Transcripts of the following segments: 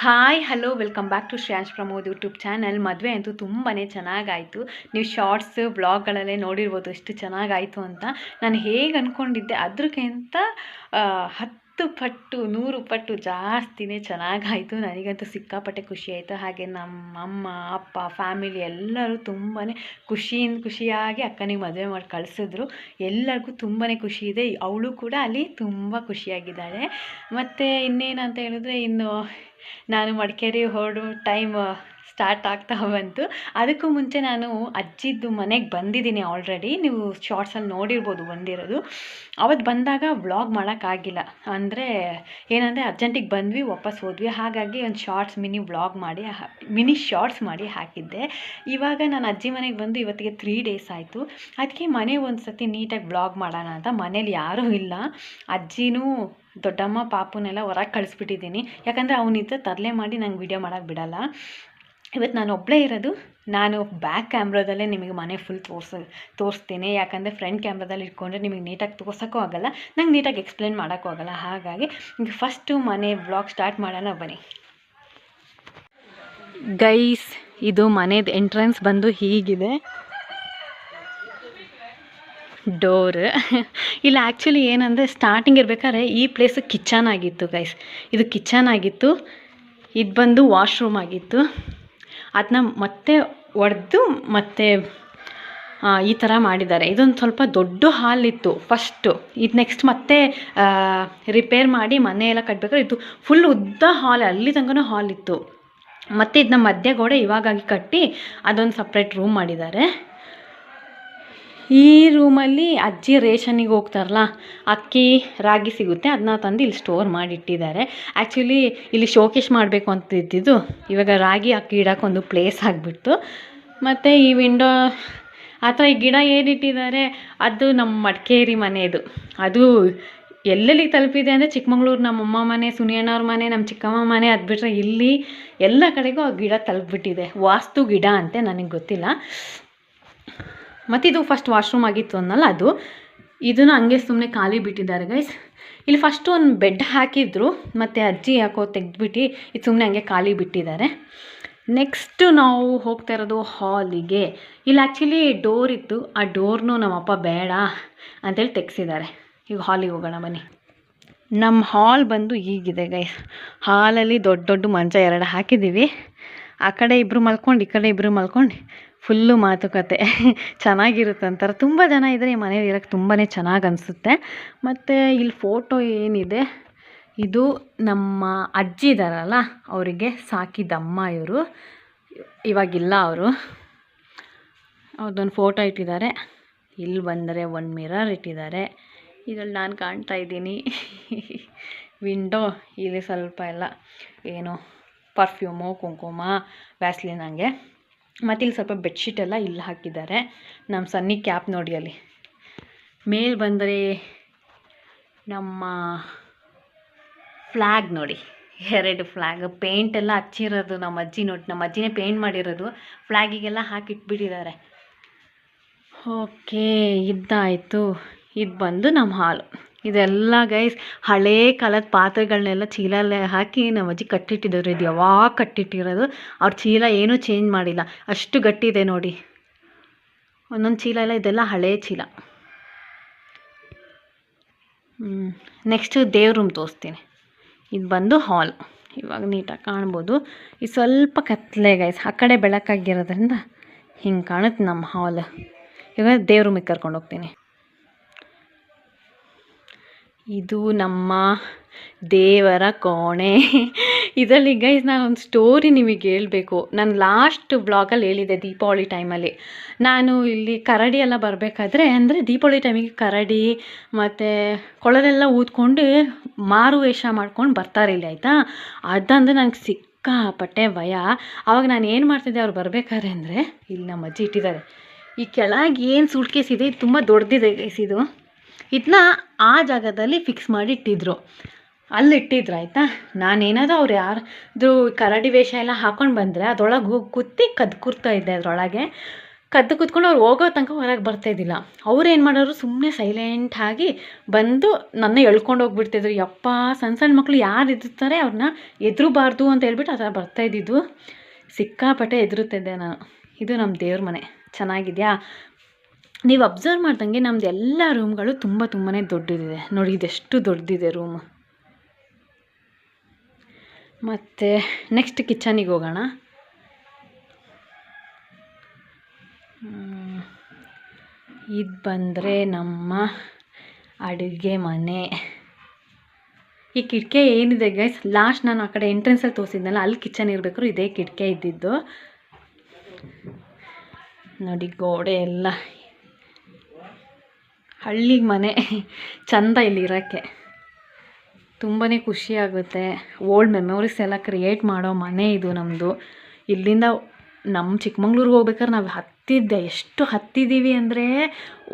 Hi hello welcome back to Shreyansh Pramod YouTube channel. ಮದುವೆ ಅಂತೂ ತುಂಬಾ ಚೆನ್ನಾಗಾಯಿತು. ನೀವು ಶಾರ್ಟ್ಸ್ ವ್ಲಾಗ್ಗಳಲ್ಲೇ ನೋಡಿರ್ಬೋದು ಎಷ್ಟು ಚೆನ್ನಾಗಾಯಿತು ಅಂತ. ನಾನು ಹೇಗೆ ಅಂದ್ಕೊಂಡಿದ್ದೆ ಅದಕ್ಕಿಂತ 10 ಪಟ್ಟು 100 ಪಟ್ಟು ಜಾಸ್ತಿನೇ ಚೆನ್ನಾಗಾಯಿತು. ನನಗಂತೂ ಸಿಕ್ಕಾಪಟ್ಟೆ ಖುಷಿ ಆಯಿತು. ಹಾಗೆ ನಮ್ಮ ಅಮ್ಮ ಅಪ್ಪ ಫ್ಯಾಮಿಲಿ ಎಲ್ಲರೂ ತುಂಬಾ ಖುಷಿಯಾಗಿ ಅಕ್ಕನಿಗೆ ಮದುವೆ ಮಾಡಿ ಕಳಿಸಿದ್ರು. ಎಲ್ಲರಿಗೂ ತುಂಬಾ ಖುಷಿ ಇದೆ. ಅವಳು ಕೂಡ ಅಲ್ಲಿ ತುಂಬ ಖುಷಿಯಾಗಿದ್ದಾಳೆ. ಮತ್ತು ಇನ್ನೇನಂತ ಹೇಳಿದ್ರೆ, ಇನ್ನು ನಾನು ಮಡಿಕೇರಿ ಹೊರಡು ಟೈಮ್ ಸ್ಟಾರ್ಟ್ ಆಗ್ತಾ ಬಂತು. ಅದಕ್ಕೂ ಮುಂಚೆ ನಾನು ಅಜ್ಜಿದ್ದು ಮನೆಗೆ ಬಂದಿದ್ದೀನಿ ಆಲ್ರೆಡಿ. ನೀವು ಶಾರ್ಟ್ಸಲ್ಲಿ ನೋಡಿರ್ಬೋದು ಬಂದಿರೋದು. ಅವತ್ತು ಬಂದಾಗ ವ್ಲಾಗ್ ಮಾಡೋಕ್ಕಾಗಿಲ್ಲ. ಅಂದರೆ ಏನಂದರೆ ಅರ್ಜೆಂಟಿಗೆ ಬಂದ್ವಿ, ವಾಪಸ್ ಹೋದ್ವಿ. ಹಾಗಾಗಿ ಒಂದು ಮಿನಿ ಶಾರ್ಟ್ಸ್ ಮಾಡಿ ಹಾಕಿದ್ದೆ. ಇವಾಗ ನಾನು ಅಜ್ಜಿ ಮನೆಗೆ ಬಂದು ಇವತ್ತಿಗೆ 3 ಡೇಸ್ ಆಯಿತು. ಅದಕ್ಕೆ ಮನೆ ಒಂದು ಸತಿ ನೀಟಾಗಿ ವ್ಲಾಗ್ ಮಾಡೋಣ ಅಂತ. ಮನೇಲಿ ಯಾರೂ ಇಲ್ಲ. ಅಜ್ಜಿನೂ ದೊಡ್ಡಮ್ಮ ಪಾಪುನೆಲ್ಲ ಹೊರಗೆ ಕಳಿಸ್ಬಿಟ್ಟಿದ್ದೀನಿ. ಯಾಕಂದರೆ ಅವನಿದ್ದ ತರಲೆ ಮಾಡಿ ನಂಗೆ ವಿಡಿಯೋ ಮಾಡೋಕ್ಕೆ ಬಿಡಲ್ಲ. ಇವತ್ತು ನಾನು ಒಬ್ಬಳೇ ಇರೋದು. ನಾನು ಬ್ಯಾಕ್ ಕ್ಯಾಮ್ರಾದಲ್ಲೇ ನಿಮಗೆ ಮನೆ ಫುಲ್ ತೋರಿಸ್ತೀನಿ. ಯಾಕಂದರೆ ಫ್ರಂಟ್ ಕ್ಯಾಮ್ರಾದಲ್ಲಿ ಇಟ್ಕೊಂಡ್ರೆ ನಿಮಗೆ ನೀಟಾಗಿ ತೋರ್ಸೋಕ್ಕೂ ಆಗೋಲ್ಲ, ನಂಗೆ ನೀಟಾಗಿ ಎಕ್ಸ್ಪ್ಲೇನ್ ಮಾಡೋಕ್ಕೂ ಆಗೋಲ್ಲ. ಹಾಗಾಗಿ ಫಸ್ಟು ಮನೆ ವ್ಲಾಗ್ ಸ್ಟಾರ್ಟ್ ಮಾಡೋಣ ಬನ್ನಿ ಗೈಸ್. ಇದು ಮನೆದು ಎಂಟ್ರೆನ್ಸ್ ಬಂದು ಹೀಗಿದೆ. ಡೋರ್ ಇಲ್ಲ, ಆ್ಯಕ್ಚುಲಿ ಏನಂದರೆ ಸ್ಟಾರ್ಟಿಂಗ್ ಇರ್ಬೇಕಾದ್ರೆ ಈ ಪ್ಲೇಸು ಕಿಚನ್ ಆಗಿತ್ತು ಗೈಸ್. ಇದು ಕಿಚನ್ ಆಗಿತ್ತು. ಇದು ಬಂದು ವಾಶ್ರೂಮ್ ಆಗಿತ್ತು. ಅದನ್ನ ಮತ್ತೆ ಒಡೆದು ಮತ್ತೆ ಈ ಥರ ಮಾಡಿದ್ದಾರೆ. ಇದೊಂದು ಸ್ವಲ್ಪ ದೊಡ್ಡ ಹಾಲ್ ಇತ್ತು ಫಸ್ಟು. ಇದು ನೆಕ್ಸ್ಟ್ ಮತ್ತೆ ರಿಪೇರ್ ಮಾಡಿ ಮನೆ ಎಲ್ಲ ಕಟ್ಟಬೇಕಾದ್ರೆ ಇದು ಫುಲ್ ಉದ್ದ ಹಾಲ್, ಅಲ್ಲಿ ತನಕ ಹಾಲ್ ಇತ್ತು. ಮತ್ತು ಇದನ್ನ ಮಧ್ಯ ಗೋಡೆ ಇವಾಗಾಗಿ ಕಟ್ಟಿ ಅದೊಂದು ಸಪ್ರೇಟ್ ರೂಮ್ ಮಾಡಿದ್ದಾರೆ. ಈ ರೂಮಲ್ಲಿ ಅಜ್ಜಿ ರೇಷನಿಗೆ ಹೋಗ್ತಾರಲ್ಲ, ಅಕ್ಕಿ ರಾಗಿ ಸಿಗುತ್ತೆ, ಅದನ್ನ ತಂದು ಇಲ್ಲಿ ಸ್ಟೋರ್ ಮಾಡಿಟ್ಟಿದ್ದಾರೆ. ಆ್ಯಕ್ಚುಲಿ ಇಲ್ಲಿ ಶೋಕೇಶ್ ಮಾಡಬೇಕು ಅಂತ ಇದ್ದಿದ್ದು, ಇವಾಗ ರಾಗಿ ಅಕ್ಕಿ ಇಡೋಕ್ಕೊಂದು ಪ್ಲೇಸ್ ಆಗಿಬಿಡ್ತು. ಮತ್ತು ಈ ವಿಂಡೋ ಆ ಥರ ಈ ಗಿಡ ಏನಿಟ್ಟಿದ್ದಾರೆ ಅದು ನಮ್ಮ ಮಡಿಕೇರಿ ಮನೆಯದು. ಅದು ಎಲ್ಲೆಲ್ಲಿಗೆ ತಲುಪಿದೆ ಅಂದರೆ ಚಿಕ್ಕಮಂಗ್ಳೂರು ನಮ್ಮಮ್ಮ ಮನೆ, ಸುನಿಯಣ್ಣವ್ರ ಮನೆ, ನಮ್ಮ ಚಿಕ್ಕಮ್ಮ ಮನೆ, ಅದು ಬಿಟ್ಟರೆ ಇಲ್ಲಿ ಎಲ್ಲ ಕಡೆಗೂ ಆ ಗಿಡ ತಲುಪಿಬಿಟ್ಟಿದೆ. ವಾಸ್ತು ಗಿಡ ಅಂತೆ, ನನಗೆ ಗೊತ್ತಿಲ್ಲ. ಮತ್ತು ಇದು ಫಸ್ಟ್ ವಾಶ್ರೂಮ್ ಆಗಿತ್ತು ಅನ್ನಲ್ಲ, ಅದು ಇದನ್ನು ಹಂಗೆ ಸುಮ್ಮನೆ ಖಾಲಿ ಬಿಟ್ಟಿದ್ದಾರೆ ಗೈಸ್. ಇಲ್ಲಿ ಫಸ್ಟು ಒಂದು ಬೆಡ್ ಹಾಕಿದ್ರು, ಮತ್ತು ಅಜ್ಜಿ ಯಾಕೋ ತೆಗೆದ್ಬಿಟ್ಟು ಇದು ಸುಮ್ಮನೆ ಹಂಗೆ ಖಾಲಿ ಬಿಟ್ಟಿದ್ದಾರೆ. ನೆಕ್ಸ್ಟು ನಾವು ಹೋಗ್ತಾ ಇರೋದು ಹಾಲಿಗೆ. ಇಲ್ಲಿ ಆ್ಯಕ್ಚುಲಿ ಡೋರ್ ಇತ್ತು, ಆ ಡೋರ್ನು ನಮ್ಮಪ್ಪ ಬೇಡ ಅಂತೇಳಿ ತೆಗೆಸಿದ್ದಾರೆ. ಈಗ ಹಾಲಿಗೆ ಹೋಗೋಣ ಬನ್ನಿ. ನಮ್ಮ ಹಾಲ್ ಬಂದು ಹೀಗಿದೆ ಗೈಸ್. ಹಾಲಲ್ಲಿ ದೊಡ್ಡ ದೊಡ್ಡ ಮಂಚ 2 ಹಾಕಿದ್ದೀವಿ. ಆ ಕಡೆ ಇಬ್ಬರು ಮಲ್ಕೊಂಡು, ಈ ಕಡೆ ಇಬ್ಬರು ಮಲ್ಕೊಂಡು ಫುಲ್ಲು ಮಾತುಕತೆ ಚೆನ್ನಾಗಿರುತ್ತೆ ಅಂತಾರೆ. ತುಂಬ ಜನ ಇದ್ದರೆ ಈ ಮನೇಲಿ ಇರೋಕ್ಕೆ ತುಂಬಾ ಚೆನ್ನಾಗಿ ಅನಿಸುತ್ತೆ. ಮತ್ತು ಇಲ್ಲಿ ಫೋಟೋ ಏನಿದೆ, ಇದು ನಮ್ಮ ಅಜ್ಜಿ ಇದ್ದಾರಲ್ಲ ಅವರಿಗೆ ಸಾಕಿದಮ್ಮ ಇವರು. ಇವಾಗಿಲ್ಲ ಅವರು. ಅವ್ರದ್ದೊಂದು ಫೋಟೋ ಇಟ್ಟಿದ್ದಾರೆ. ಇಲ್ಲಿ ಬಂದರೆ ಒಂದು ಮಿರರ್ ಇಟ್ಟಿದ್ದಾರೆ. ಇದರಲ್ಲಿ ನಾನು ಕಾಣ್ತಾ ಇದ್ದೀನಿ. ವಿಂಡೋ ಇಲ್ಲಿ ಸ್ವಲ್ಪ ಎಲ್ಲ ಏನು ಪರ್ಫ್ಯೂಮು, ಕುಂಕುಮ, ವ್ಯಾಸ್ಲಿನ್ ಹಂಗೆ. ಮತ್ತು ಇಲ್ಲಿ ಸ್ವಲ್ಪ ಬೆಡ್ಶೀಟೆಲ್ಲ ಇಲ್ಲಿ ಹಾಕಿದ್ದಾರೆ. ನಮ್ಮ ಸನ್ನಿ ಕ್ಯಾಪ್ ನೋಡಿ ಅಲ್ಲಿ. ಮೇಲೆ ಬಂದರೆ ನಮ್ಮ ಫ್ಲ್ಯಾಗ್ ನೋಡಿ, 2 ಫ್ಲ್ಯಾಗ್ ಪೇಂಟೆಲ್ಲ ಹಚ್ಚಿರೋದು ನಮ್ಮ ಅಜ್ಜಿ ನೋಡಿ. ನಮ್ಮ ಅಜ್ಜಿನೇ ಪೇಂಟ್ ಮಾಡಿರೋದು. ಫ್ಲ್ಯಾಗಿಗೆಲ್ಲ ಹಾಕಿಟ್ಬಿಟ್ಟಿದ್ದಾರೆ. ಓಕೆ, ಇದಾಯಿತು. ಇದು ಬಂದು ನಮ್ಮ ಹಾಲು. ಇದೆಲ್ಲ ಗೈಸ್ ಹಳೇ ಕಾಲದ ಪಾತ್ರೆಗಳನ್ನೆಲ್ಲ ಚೀಲಲ್ಲೇ ಹಾಕಿ ನಮ್ಮ ಅಜ್ಜಿ ಕಟ್ಟಿಟ್ಟಿದ್ರು. ಇದು ಯಾವಾಗ ಕಟ್ಟಿಟ್ಟಿರೋದು, ಅವ್ರ ಚೀಲ ಏನೂ ಚೇಂಜ್ ಮಾಡಿಲ್ಲ, ಅಷ್ಟು ಗಟ್ಟಿದೆ ನೋಡಿ. ಒಂದೊಂದು ಚೀಲ ಎಲ್ಲ ಇದೆಲ್ಲ ಹಳೇ ಚೀಲ. ನೆಕ್ಸ್ಟು ದೇವ್ರ ರೂಮ್ ತೋರಿಸ್ತೀನಿ. ಇದು ಬಂದು ಹಾಲ್. ಇವಾಗ ನೀಟಾಗಿ ಕಾಣ್ಬೋದು. ಇದು ಸ್ವಲ್ಪ ಕತ್ತಲೆ ಗೈಸ್, ಆ ಕಡೆ ಬೆಳಕಾಗಿರೋದ್ರಿಂದ ಹಿಂಗೆ ಕಾಣುತ್ತೆ ನಮ್ಮ ಹಾಲ್. ಇವಾಗ ದೇವ್ರ ರೂಮಿಗೆ ಕರ್ಕೊಂಡು ಹೋಗ್ತೀನಿ. ಇದು ನಮ್ಮ ದೇವರ ಕೋಣೆ. ಇದರಲ್ಲಿ ಗೈಸ್ ನಾನೊಂದು ಸ್ಟೋರಿ ನಿಮಗೆ ಹೇಳಬೇಕು. ನಾನು ಲಾಸ್ಟ್ ಬ್ಲಾಗಲ್ಲಿ ಹೇಳಿದೆ, ದೀಪಾವಳಿ ಟೈಮಲ್ಲಿ ನಾನು ಇಲ್ಲಿ ಕರಡಿ ಎಲ್ಲ ಬರಬೇಕಾದ್ರೆ, ಅಂದರೆ ದೀಪಾವಳಿ ಟೈಮಿಗೆ ಕರಡಿ ಮತ್ತು ಕೊಳಲೆಲ್ಲ ಊದ್ಕೊಂಡು ಮಾರು ವೇಷ ಮಾಡ್ಕೊಂಡು ಬರ್ತಾರೆ ಇಲ್ಲಿ, ಆಯಿತಾ. ಅದಂದರೆ ನನಗೆ ಸಿಕ್ಕಾಪಟ್ಟೆ ಭಯ. ಆವಾಗ ನಾನು ಏನು ಮಾಡ್ತಿದ್ದೆ, ಅವ್ರು ಬರಬೇಕಾದ್ರೆ ಅಂದರೆ, ಇಲ್ಲಿ ನಮ್ಮ ಅಜ್ಜಿ ಇಟ್ಟಿದ್ದಾರೆ. ಈ ಕೆಳಗೆ ಏನು ಸೂಟ್ಕೇಸ್ ಇದೆ, ಇದು ತುಂಬ ದೊಡ್ಡದಿದೆ ಗೈಸ್. ಇದನ್ನ ಆ ಜಾಗದಲ್ಲಿ ಫಿಕ್ಸ್ ಮಾಡಿ ಇಟ್ಟಿದ್ರು, ಅಲ್ಲಿಟ್ಟಿದ್ರು, ಆಯಿತಾ. ನಾನೇನಾದರೂ ಅವ್ರು ಯಾರಾದರೂ ಕರಡಿ ವೇಷ ಎಲ್ಲ ಹಾಕ್ಕೊಂಡು ಬಂದರೆ ಅದರೊಳಗೆ ಹೋಗಿ ಕುತ್ತಿ ಕದ್ಕೂರ್ತಾ ಇದ್ದೆ ಅದರೊಳಗೆ. ಕದ್ದು ಕೂತ್ಕೊಂಡು ಅವ್ರು ಹೋಗೋ ತನಕ ಹೊರಗೆ ಬರ್ತಾಯಿದ್ದಿಲ್ಲ. ಅವ್ರು ಏನು ಮಾಡೋರು, ಸುಮ್ಮನೆ ಸೈಲೆಂಟಾಗಿ ಬಂದು ನನ್ನ ಎಳ್ಕೊಂಡು ಹೋಗ್ಬಿಡ್ತಿದ್ರು. ಯಪ್ಪ, ಸಣ್ಣ ಸಣ್ಣ ಮಕ್ಕಳು ಯಾರು ಎದುರ್ತಾರೆ ಅವ್ರನ್ನ ಎದುರಬಾರ್ದು ಅಂತ ಹೇಳ್ಬಿಟ್ಟು ಆ ಥರ ಬರ್ತಾಯಿದ್ದಿದ್ದು. ಸಿಕ್ಕಾಪಟ್ಟೆ ಎದುರುತ್ತಿದ್ದೆ ನಾನು. ಇದು ನಮ್ಮ ದೇವ್ರ ಮನೆ. ಚೆನ್ನಾಗಿದೆಯಾ? ನೀವು ಅಬ್ಸರ್ವ್ ಮಾಡ್ದಂಗೆ ನಮ್ಮದು ಎಲ್ಲ ರೂಮ್ಗಳು ತುಂಬ ತುಂಬಾ ದೊಡ್ಡದಿದೆ ನೋಡಿ. ಇದೆಷ್ಟು ದೊಡ್ಡದಿದೆ ರೂಮು. ಮತ್ತು ನೆಕ್ಸ್ಟ್ ಕಿಚನಿಗೆ ಹೋಗೋಣ. ಇದು ಬಂದರೆ ನಮ್ಮ ಅಡುಗೆ ಮನೆ. ಈ ಕಿಟಕಿ ಏನಿದೆ ಗೈಸ್, ಲಾಸ್ಟ್ ನಾನು ಆ ಕಡೆ ಎಂಟ್ರೆನ್ಸಲ್ಲಿ ತೋರಿಸಿದ್ನಲ್ಲ, ಅಲ್ಲಿ ಕಿಚನ್ ಇರಬೇಕಾದ್ರು ಇದೇ ಕಿಟಕಿ ಇದ್ದಿದ್ದು ನೋಡಿ. ಗೋಡೆ ಎಲ್ಲ ಹಳ್ಳಿ ಮನೆ, ಚಂದ ಇಲ್ಲಿ ಇರೋಕ್ಕೆ. ತುಂಬಾ ಖುಷಿಯಾಗುತ್ತೆ. ಓಲ್ಡ್ ಮೆಮೊರೀಸ್ ಎಲ್ಲ ಕ್ರಿಯೇಟ್ ಮಾಡೋ ಮನೆ ಇದು ನಮ್ಮದು. ಇಲ್ಲಿಂದ ನಮ್ಮ ಚಿಕ್ಕಮಂಗ್ಳೂರಿಗೆ ಹೋಗ್ಬೇಕಾದ್ರೆ ನಾವು ಹತ್ತಿದ್ದೆ, ಎಷ್ಟು ಹತ್ತಿದ್ದೀವಿ ಅಂದರೆ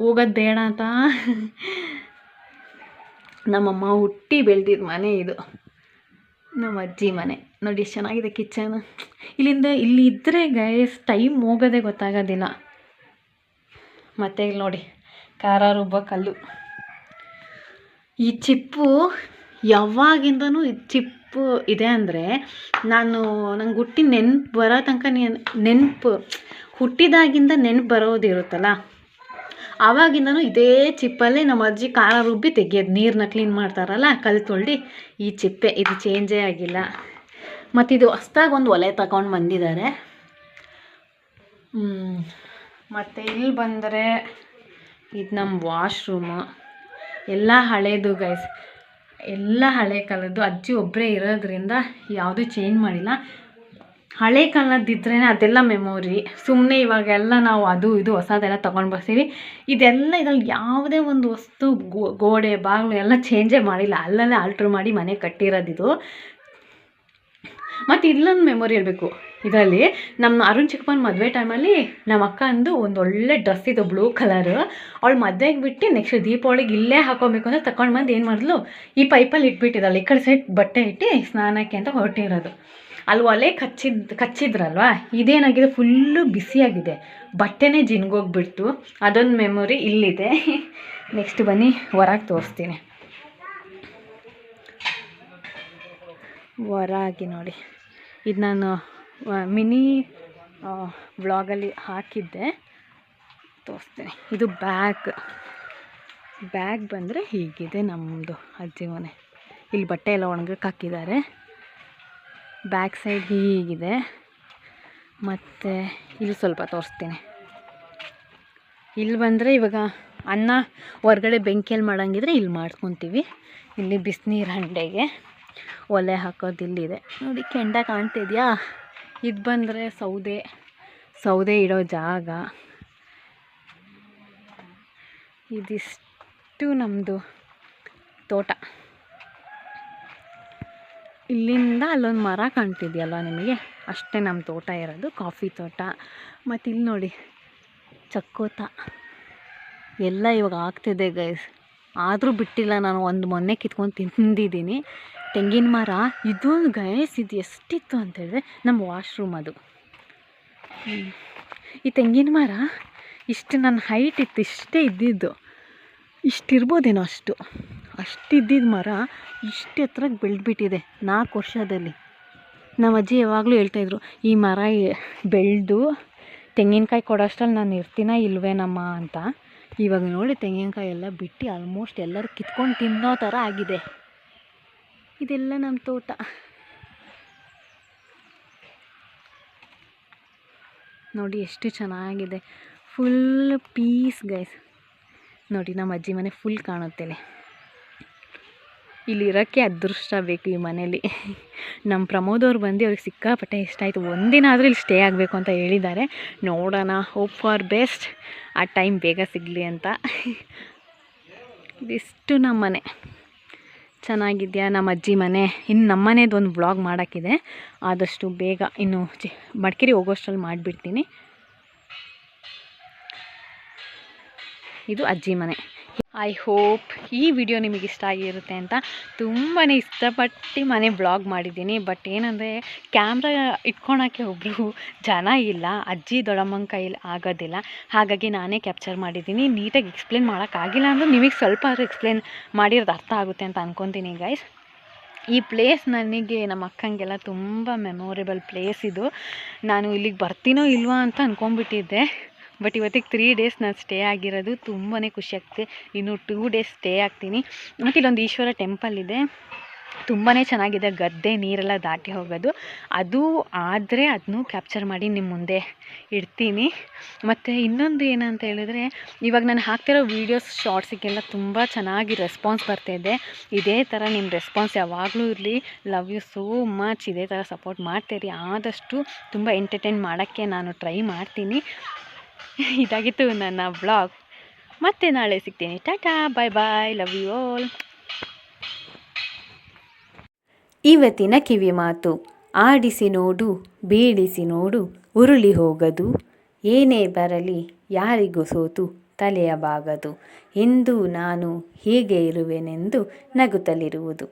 ಹೋಗೋದು ಬೇಡ ಅಂತ. ನಮ್ಮಮ್ಮ ಹುಟ್ಟಿ ಬೆಳೆದಿದ್ದ ಮನೆ ಇದು. ನಮ್ಮ ಅಜ್ಜಿ ಮನೆ ನೋಡಿ, ಎಷ್ಟು ಚೆನ್ನಾಗಿದೆ ಕಿಚನ್. ಇಲ್ಲಿ ಇದ್ದರೆ ಗೈಸ್ ಟೈಮ್ ಹೋಗೋದೇ ಗೊತ್ತಾಗೋದಿಲ್ಲ. ಮತ್ತು ಇಲ್ಲಿ ನೋಡಿ ಖಾರ ರುಬ್ಬೋ ಕಲ್ಲು. ಈ ಚಿಪ್ಪು ಯಾವಾಗಿಂದನೂ ಇದು ಚಿಪ್ಪು ಇದೆ ಅಂದರೆ ನಂಗೆ ಹುಟ್ಟಿ ನೆನಪು ಬರೋ ತನಕ ನೆನಪು ಹುಟ್ಟಿದಾಗಿಂದ ನೆನಪು ಬರೋದಿರುತ್ತಲ್ಲ, ಆವಾಗಿಂದನೂ ಇದೇ ಚಿಪ್ಪಲ್ಲೇ ನಮ್ಮ ಅಜ್ಜಿ ಖಾರ ರುಬ್ಬಿ ತೆಗಿಯೋದು. ನೀರನ್ನ ಕ್ಲೀನ್ ಮಾಡ್ತಾರಲ್ಲ ಕಲ್ಲು ತೊಳ್ದು, ಈ ಚಿಪ್ಪೆ ಇದು ಚೇಂಜೇ ಆಗಿಲ್ಲ. ಮತ್ತು ಇದು ಹೊಸ್ದಾಗಿ ಒಂದು ಒಲೆ ತಗೊಂಡು ಬಂದಿದ್ದಾರೆ. ಮತ್ತು ಇಲ್ಲಿ ಬಂದರೆ ಇದು ನಮ್ಮ ವಾಶ್ರೂಮು. ಎಲ್ಲ ಹಳೇದು ಗೈಸ್, ಎಲ್ಲ ಹಳೆ ಕಾಲದ್ದು. ಅಜ್ಜಿ ಒಬ್ಬರೇ ಇರೋದ್ರಿಂದ ಯಾವುದೂ ಚೇಂಜ್ ಮಾಡಿಲ್ಲ. ಹಳೆ ಕಾಲದ್ದಿದ್ರೇ ಅದೆಲ್ಲ ಮೆಮೊರಿ. ಸುಮ್ಮನೆ ಇವಾಗೆಲ್ಲ ನಾವು ಅದು ಇದು ಹೊಸದೆಲ್ಲ ತೊಗೊಂಡು ಬರ್ತೀವಿ. ಇದರಲ್ಲಿ ಯಾವುದೇ ಒಂದು ವಸ್ತು ಗೋಡೆ ಬಾಗಿಲು ಎಲ್ಲ ಚೇಂಜೇ ಮಾಡಿಲ್ಲ. ಅಲ್ಲಲ್ಲೇ ಆಲ್ಟ್ರ್ ಮಾಡಿ ಮನೆ ಕಟ್ಟಿರೋದಿದು. ಮತ್ತು ಇಲ್ಲೊಂದು ಮೆಮೊರಿ ಇರಬೇಕು. ಇದರಲ್ಲಿ ನಮ್ಮ ಅರುಣ್ ಚಿಕ್ಕಪ್ಪನ ಮದುವೆ ಟೈಮಲ್ಲಿ ನಮ್ಮ ಅಕ್ಕ ಅಂದು ಒಂದು ಒಳ್ಳೆ ಡ್ರೆಸ್ ಇದು ಬ್ಲೂ ಕಲರು. ಅವಳು ಮದುವೆಗೆ ಬಿಟ್ಟು ನೆಕ್ಸ್ಟ್ ದೀಪಾವಳಿಗೆ ಇಲ್ಲೇ ಹಾಕೋಬೇಕು ಅಂತ ತಗೊಂಡು ಬಂದು ಏನು ಮಾಡಿದ್ಲು, ಈ ಪೈಪಲ್ಲಿ ಇಟ್ಬಿಟ್ಟಿದ್ದಲ್ಲ, ಈ ಕಡೆ ಸೈಡ್ ಬಟ್ಟೆ ಇಟ್ಟು ಸ್ನಾನಕ್ಕೆ ಅಂತ ಹೊರಟಿರೋದು. ಅಲ್ಲಿ ಒಲೆ ಕಚ್ಚಿದ್ರಲ್ವ, ಇದೇನಾಗಿದೆ ಫುಲ್ಲು ಬಿಸಿಯಾಗಿದೆ, ಬಟ್ಟೆನೇ ಜಿನ್ಗೋಗ್ಬಿಡ್ತು. ಅದೊಂದು ಮೆಮೊರಿ ಇಲ್ಲಿದೆ. ನೆಕ್ಸ್ಟ್ ಬನ್ನಿ ಹೊರಗೆ ತೋರಿಸ್ತೀನಿ. ಹೊರಗೆ ನೋಡಿ, ಇದು ನಾನು ಮಿನಿ ವ್ಲಾಗಲ್ಲಿ ಹಾಕಿದ್ದೆ, ತೋರಿಸ್ತೀನಿ. ಇದು ಬ್ಯಾಗ್ ಬಂದರೆ ಹೀಗಿದೆ ನಮ್ಮದು ಅಜ್ಜಿ ಮನೆ. ಇಲ್ಲಿ ಬಟ್ಟೆ ಎಲ್ಲ ಒಣಗಕ್ಕೆ ಹಾಕಿದ್ದಾರೆ. ಬ್ಯಾಕ್ ಸೈಡ್ ಹೀಗಿದೆ. ಮತ್ತು ಇಲ್ಲಿ ಸ್ವಲ್ಪ ತೋರಿಸ್ತೀನಿ. ಇಲ್ಲಿ ಬಂದರೆ ಇವಾಗ ಅನ್ನ ಹೊರಗಡೆ ಬೆಂಕಿಯಲ್ಲಿ ಮಾಡೋಂಗಿದ್ರೆ ಇಲ್ಲಿ ಮಾಡ್ಕೊತೀವಿ. ಇಲ್ಲಿ ಬಿಸಿನೀರು ಹಂಡೆಗೆ ಒಲೆ ಹಾಕೋದು ಇಲ್ಲಿದೆ ನೋಡಿ, ಕೆಂಡ ಕಾಣ್ತಿದೆಯಾ? ಇದು ಬಂದರೆ ಸೌದೆ ಇಡೋ ಜಾಗ. ಇದಿಷ್ಟು ನಮ್ಮದು ತೋಟ. ಇಲ್ಲಿಂದ ಅಲ್ಲೊಂದು ಮರ ಕಾಣ್ತಿದೆಯಲ್ಲ ನಿಮಗೆ, ಅಷ್ಟೇ ನಮ್ಮ ತೋಟ ಇರೋದು, ಕಾಫಿ ತೋಟ. ಮತ್ತು ಇಲ್ಲಿ ನೋಡಿ ಚಕ್ಕೋತ ಎಲ್ಲ ಇವಾಗ ಆಗ್ತಿದೆ ಗೈಸ್. ಆದರೂ ಬಿಟ್ಟಿಲ್ಲ, ನಾನು ಒಂದು ಮೊನ್ನೆ ಕಿತ್ಕೊಂಡು ತಿಂದಿದ್ದೀನಿ. ತೆಂಗಿನ ಮರ ಇದು ಗೈಸ್, ಇದು ಎಷ್ಟಿತ್ತು ಅಂತೇಳಿದ್ರೆ ನಮ್ಮ ವಾಶ್ರೂಮ್ ಅದು. ಈ ತೆಂಗಿನ ಮರ ಇಷ್ಟು ನನ್ನ ಹೈಟ್ ಇತ್ತು, ಇಷ್ಟೇ ಇದ್ದಿದ್ದು, ಇಷ್ಟಿರ್ಬೋದೇನೋ ಅಷ್ಟಿದ್ದಿದ್ದು ಮರ ಇಷ್ಟು ಎತ್ತರಕ್ಕೆ ಬೆಳೆದ್ಬಿಟ್ಟಿದೆ 4 ವರ್ಷದಲ್ಲಿ. ನಮ್ಮ ಅಜ್ಜಿ ಯಾವಾಗಲೂ ಹೇಳ್ತಾಯಿದ್ರು, ಈ ಮರ ಬೆಳೆದು ತೆಂಗಿನಕಾಯಿ ಕೊಡೋಷ್ಟರಲ್ಲಿ ನಾನು ಇರ್ತೀನ ಇಲ್ವೇನಮ್ಮ ಅಂತ. ಇವಾಗ ನೋಡಿ ತೆಂಗಿನಕಾಯಿ ಎಲ್ಲ ಬಿಟ್ಟು ಆಲ್ಮೋಸ್ಟ್ ಎಲ್ಲರೂ ಕಿತ್ಕೊಂಡು ತಿನ್ನೋ ಥರ ಆಗಿದೆ. ಇದೆಲ್ಲ ನಮ್ಮ ತೋಟ. ನೋಡಿ ಎಷ್ಟು ಚೆನ್ನಾಗಿದೆ, ಫುಲ್ ಪೀಸ್ ಗೈಸ್. ನೋಡಿ ನಮ್ಮ ಅಜ್ಜಿ ಮನೆ ಫುಲ್ ಕಾಣುತ್ತೇನೆ. ಇಲ್ಲಿರೋಕ್ಕೆ ಅದೃಷ್ಟ ಬೇಕು ಈ ಮನೇಲಿ. ನಮ್ಮ ಪ್ರಮೋದ್ ಅವ್ರು ಬಂದು ಅವ್ರಿಗೆ ಸಿಕ್ಕಾಪಟ್ಟೆ ಇಷ್ಟ ಆಯಿತು. ಒಂದಿನ ಆದರೂ ಇಲ್ಲಿ ಸ್ಟೇ ಆಗಬೇಕು ಅಂತ ಹೇಳಿದ್ದಾರೆ. ನೋಡೋಣ, ಹೋಪ್ ಫಾರ್ ಬೆಸ್ಟ್, ಆ ಟೈಮ್ ಬೇಗ ಸಿಗಲಿ ಅಂತ. ಇದಿಷ್ಟು ನಮ್ಮ ಮನೆ. ಚೆನ್ನಾಗಿದೆಯಾ ನಮ್ಮ ಅಜ್ಜಿ ಮನೆ? ಇನ್ನು ನಮ್ಮ ಮನೆದೊಂದು ವ್ಲಾಗ್ ಮಾಡೋಕ್ಕಿದೆ, ಆದಷ್ಟು ಬೇಗ ಇನ್ನು ಮಡಿಕೇರಿ ಹೋಗೋಷ್ಟರಲ್ಲಿ ಮಾಡಿಬಿಡ್ತೀನಿ. ಇದು ಅಜ್ಜಿ ಮನೆ. ಐ ಹೋಪ್ ಈ ವಿಡಿಯೋ ನಿಮಗೆ ಇಷ್ಟ ಆಗಿರುತ್ತೆ ಅಂತ. ತುಂಬಾ ಇಷ್ಟಪಟ್ಟು ಮನೆ ಬ್ಲಾಗ್ ಮಾಡಿದ್ದೀನಿ. ಬಟ್ ಏನಂದರೆ ಕ್ಯಾಮ್ರಾ ಇಟ್ಕೊಳಕ್ಕೆ ಒಬ್ಬರು ಜನ ಇಲ್ಲ, ಅಜ್ಜಿ ದೊಡ್ಡಮ್ಮನ ಕೈಲಿ ಆಗೋದಿಲ್ಲ. ಹಾಗಾಗಿ ನಾನೇ ಕ್ಯಾಪ್ಚರ್ ಮಾಡಿದ್ದೀನಿ. ನೀಟಾಗಿ ಎಕ್ಸ್ಪ್ಲೇನ್ ಮಾಡೋಕ್ಕಾಗಿಲ್ಲ ಅಂದರೂ ನಿಮಗೆ ಸ್ವಲ್ಪ ಆದರೂ ಎಕ್ಸ್ಪ್ಲೇನ್ ಮಾಡಿರೋದು ಅರ್ಥ ಆಗುತ್ತೆ ಅಂತ ಅಂದ್ಕೊತೀನಿ ಗೈಸ್. ಈ ಪ್ಲೇಸ್ ನನಗೆ ನಮ್ಮ ಅಕ್ಕಂಗೆಲ್ಲ ತುಂಬ ಮೆಮೊರೇಬಲ್ ಪ್ಲೇಸ್ ಇದು. ನಾನು ಇಲ್ಲಿಗೆ ಬರ್ತೀನೋ ಇಲ್ವಾ ಅಂತ ಅಂದ್ಕೊಂಡ್ಬಿಟ್ಟಿದ್ದೆ. ಬಟ್ ಇವತ್ತಿಗೆ 3 ಡೇಸ್ ನಾನು ಸ್ಟೇ ಆಗಿರೋದು. ತುಂಬಾ ಖುಷಿ ಆಗ್ತಿದೆ. ಇನ್ನು 2 ಡೇಸ್ ಸ್ಟೇ ಆಗ್ತೀನಿ. ಮತ್ತು ಇಲ್ಲೊಂದು ಈಶ್ವರ ಟೆಂಪಲ್ ಇದೆ, ತುಂಬಾ ಚೆನ್ನಾಗಿದೆ. ಗದ್ದೆ ನೀರೆಲ್ಲ ದಾಟಿ ಹೋಗೋದು ಅದು. ಆದರೆ ಅದನ್ನೂ ಕ್ಯಾಪ್ಚರ್ ಮಾಡಿ ನಿಮ್ಮ ಮುಂದೆ ಇಡ್ತೀನಿ. ಮತ್ತು ಇನ್ನೊಂದು ಏನಂತ ಹೇಳಿದ್ರೆ, ಇವಾಗ ನಾನು ಹಾಕ್ತಿರೋ ವೀಡಿಯೋಸ್ ಶಾರ್ಟ್ಸಿಗೆಲ್ಲ ತುಂಬ ಚೆನ್ನಾಗಿ ರೆಸ್ಪಾನ್ಸ್ ಬರ್ತಾಯಿದೆ. ಇದೇ ಥರ ನಿಮ್ಮ ರೆಸ್ಪಾನ್ಸ್ ಯಾವಾಗಲೂ ಇರಲಿ. Love you so much. ಇದೇ ಥರ ಸಪೋರ್ಟ್ ಮಾಡ್ತೀರಿ. ಆದಷ್ಟು ತುಂಬ ಎಂಟರ್ಟೈನ್ ಮಾಡೋಕ್ಕೆ ನಾನು ಟ್ರೈ ಮಾಡ್ತೀನಿ. ಇದಾಗಿತ್ತು ನನ್ನ ವ್ಲಾಗ್. ಮತ್ತೆ ನಾಳೆ ಸಿಗ್ತೀನಿ. ಟಾಟಾ, ಬಾಯ್ ಬಾಯ್, ಲವ್ ಯು ಆಲ್. ಇವತ್ತಿನ ಕಿವಿ ಮಾತು: ಆಡಿಸಿ ನೋಡು, ಬೀಳಿಸಿ ನೋಡು, ಉರುಳಿ ಹೋಗದು. ಏನೇ ಬರಲಿ ಯಾರಿಗೂ ಸೋತು ತಲೆಯ ಬಾಗದು. ಎಂದು ನಾನು ಹೀಗೆ ಇರುವೆನೆಂದು ನಗುತ್ತಲಿರುವುದು.